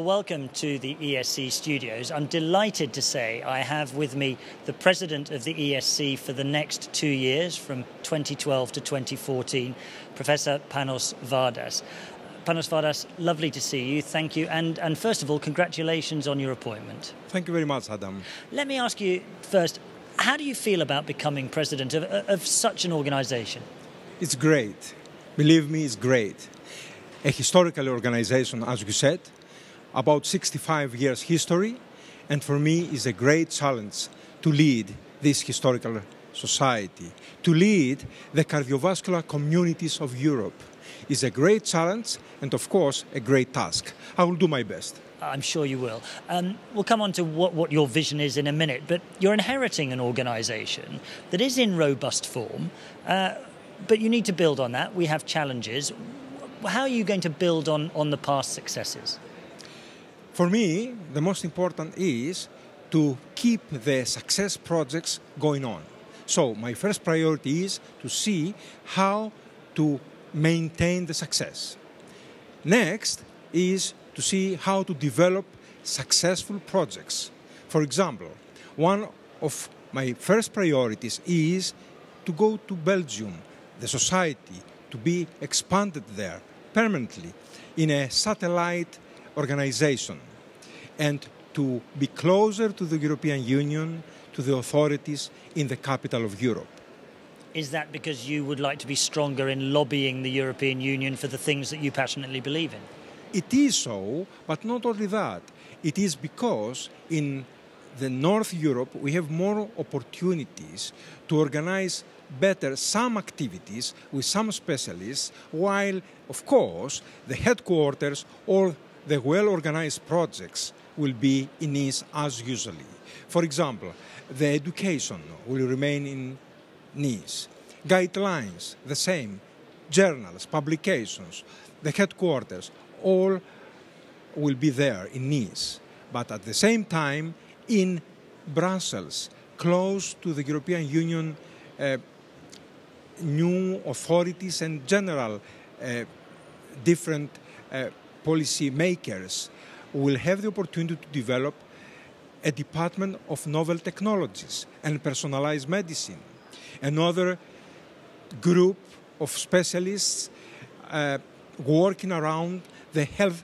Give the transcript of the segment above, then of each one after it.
Well, welcome to the ESC Studios. I'm delighted to say I have with me the President of the ESC for the next 2 years, from 2012 to 2014, Professor Panos Vardas. Panos Vardas, lovely to see you. Thank you. And first of all, congratulations on your appointment. Thank you very much, Adam. Let me ask you first, how do you feel about becoming president of such an organization? It's great. Believe me, it's great. A historical organization, as you said, about 65 years history, and for me is a great challenge to lead this historical society, to lead the cardiovascular communities of Europe. Is a great challenge and, of course, a great task. I will do my best. I'm sure you will. We'll come on to what your vision is in a minute, but you're inheriting an organization that is in robust form, but you need to build on that. We have challenges. How are you going to build on the past successes? For me, the most important is to keep the success projects going on. So my first priority is to see how to maintain the success. Next is to see how to develop successful projects. For example, one of my first priorities is to go to Belgium, the society, to be expanded there permanently in a satellite organization and to be closer to the European Union, to the authorities in the capital of Europe. Is that because you would like to be stronger in lobbying the European Union for the things that you passionately believe in? It is so, but not only that. It is because in the North Europe we have more opportunities to organize better some activities with some specialists, while, of course, the headquarters or the well-organized projects will be in Nice as usually. For example, the education will remain in Nice. Guidelines, the same. Journals, publications, the headquarters, all will be there in Nice. But at the same time, in Brussels, close to the European Union new authorities and general different policy makers will have the opportunity to develop a department of novel technologies and personalized medicine. Another group of specialists working around the health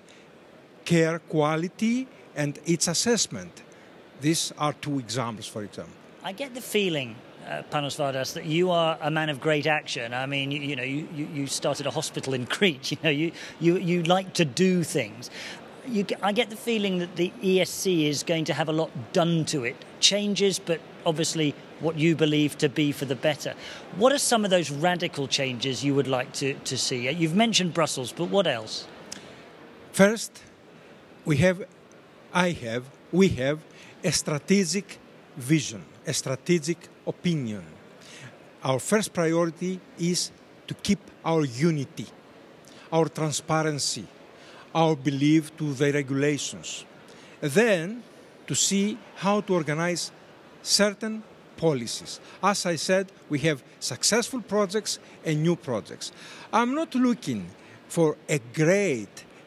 care quality and its assessment. These are two examples, for example. I get the feeling, Panos Vardas, that you are a man of great action. I mean, you started a hospital in Crete. You like to do things. I get the feeling that the ESC is going to have a lot done to it. Changes, but obviously what you believe to be for the better. What are some of those radical changes you would like to see? You've mentioned Brussels, but what else? First, we have a strategic vision, a strategic opinion. Our first priority is to keep our unity, our transparency, our belief to the regulations. Then, to see how to organize certain policies. As I said, we have successful projects and new projects. I'm not looking for a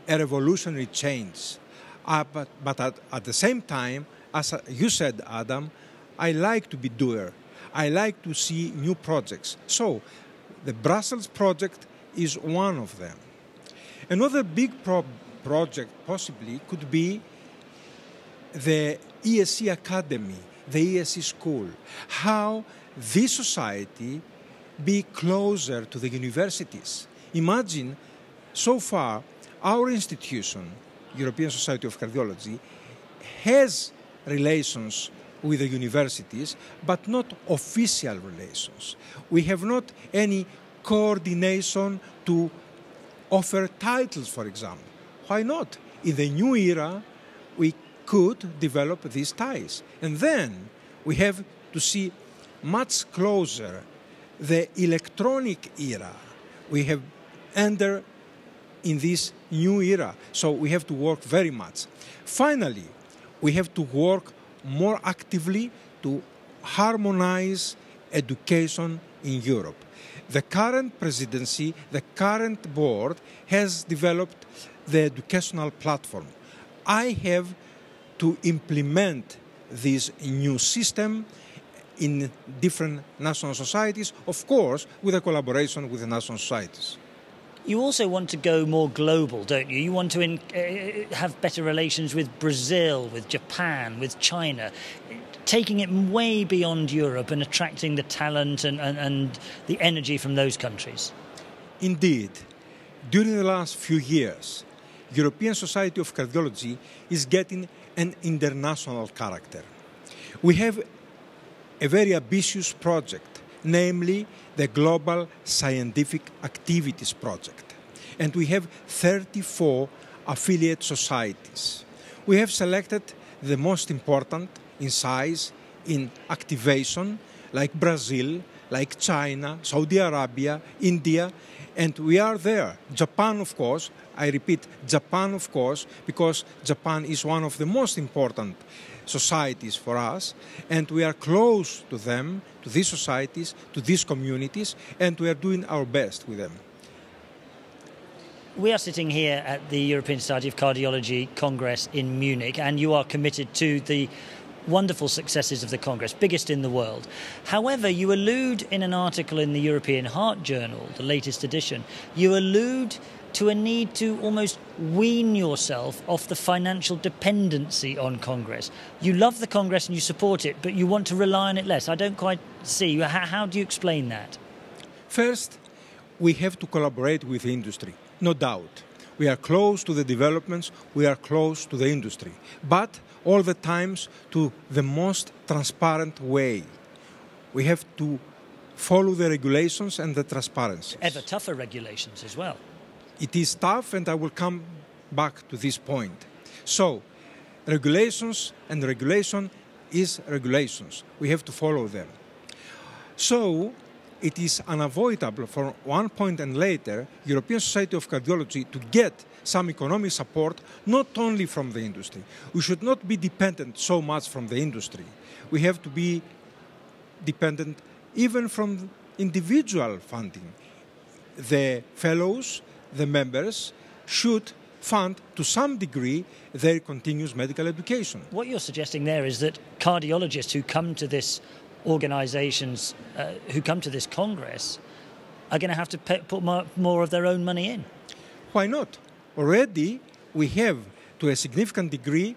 revolutionary change, but at the same time, as you said, Adam, I like to be doer. I like to see new projects. So, the Brussels project is one of them. Another big project possibly could be the ESC Academy, the ESC School. How this society be closer to the universities. Imagine, so far, our institution, European Society of Cardiology, has relations with the universities, but not official relations. We have not any coordination to offer titles, for example. Why not? In the new era, we could develop these ties. And then we have to see much closer the electronic era. We have entered in this new era, so we have to work very much. Finally, we have to work more actively to harmonize education in Europe. The current presidency, the current board has developed the educational platform. I have to implement this new system in different national societies, of course, with a collaboration with the national societies. You also want to go more global, don't you? You want to have better relations with Brazil, with Japan, with China, taking it way beyond Europe and attracting the talent and the energy from those countries. Indeed, during the last few years, European Society of Cardiology is getting an international character. We have a very ambitious project, namely the Global Scientific Activities Project. And we have 34 affiliate societies. We have selected the most important in size, in activation, like Brazil, like China, Saudi Arabia, India, and we are there. Japan, of course, I repeat, Japan, of course, because Japan is one of the most important societies for us, and we are close to them, to these societies, to these communities, and we are doing our best with them. We are sitting here at the European Society of Cardiology Congress in Munich, and you are committed to the wonderful successes of the Congress, biggest in the world. However, you allude in an article in the European Heart Journal, the latest edition, you allude to a need to almost wean yourself off the financial dependency on Congress. You love the Congress and you support it, but you want to rely on it less. I don't quite see. How do you explain that? First, we have to collaborate with the industry, no doubt. We are close to the developments, we are close to the industry, but all the times to the most transparent way. We have to follow the regulations and the transparency. Ever tougher regulations as well. It is tough, and I will come back to this point. So, regulations and regulation is regulations. We have to follow them. So, it is unavoidable for one point and later, European Society of Cardiology to get some economic support, not only from the industry. We should not be dependent so much from the industry. We have to be dependent even from individual funding. The fellows, the members, should fund to some degree their continuous medical education. What you're suggesting there is that cardiologists who come to this organisations, who come to this Congress, are going to have to put more of their own money in. Why not? Already we have, to a significant degree,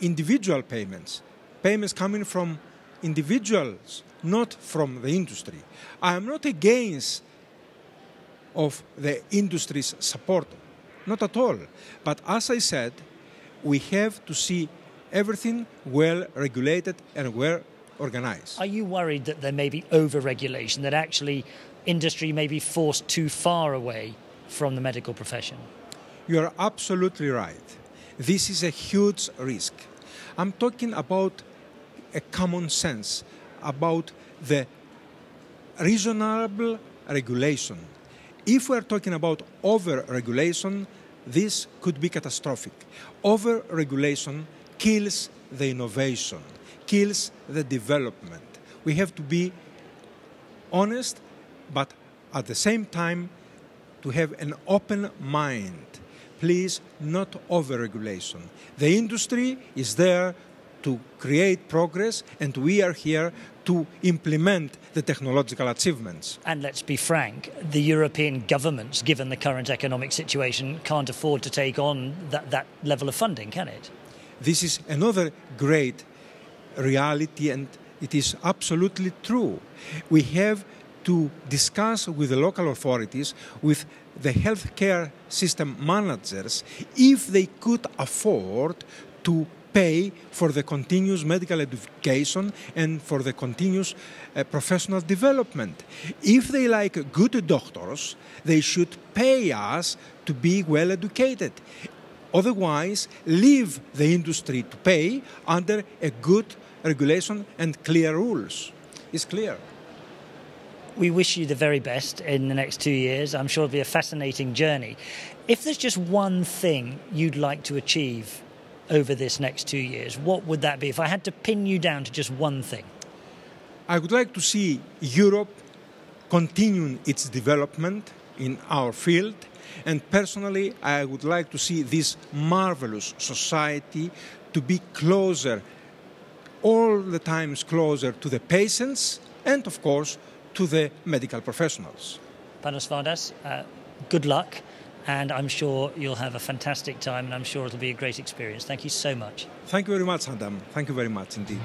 individual payments. Payments coming from individuals, not from the industry. I am not against of the industry's support, not at all. But as I said, we have to see everything well regulated and well organized. Are you worried that there may be overregulation, that actually industry may be forced too far away from the medical profession? You are absolutely right. This is a huge risk. I'm talking about a common sense, about the reasonable regulation. If we are talking about over-regulation, this could be catastrophic. Over-regulation kills the innovation, kills the development. We have to be honest, but at the same time to have an open mind. Please, not over-regulation. The industry is there to create progress, and we are here to implement the technological achievements. And let's be frank, the European governments, given the current economic situation, can't afford to take on that level of funding, can it? This is another great reality, and it is absolutely true. We have to discuss with the local authorities, with the healthcare system managers, if they could afford to pay for the continuous medical education and for the continuous professional development. If they like good doctors, they should pay us to be well educated. Otherwise, leave the industry to pay under a good regulation and clear rules. It's clear. We wish you the very best in the next 2 years. I'm sure it'll be a fascinating journey. If there's just one thing you'd like to achieve over this next 2 years, what would that be? If I had to pin you down to just one thing. I would like to see Europe continuing its development in our field. And personally, I would like to see this marvelous society to be closer, all the times closer to the patients and, of course, to the medical professionals. Panos Vardas, good luck, and I'm sure you'll have a fantastic time, and I'm sure it'll be a great experience. Thank you so much. Thank you very much, Adam. Thank you very much indeed.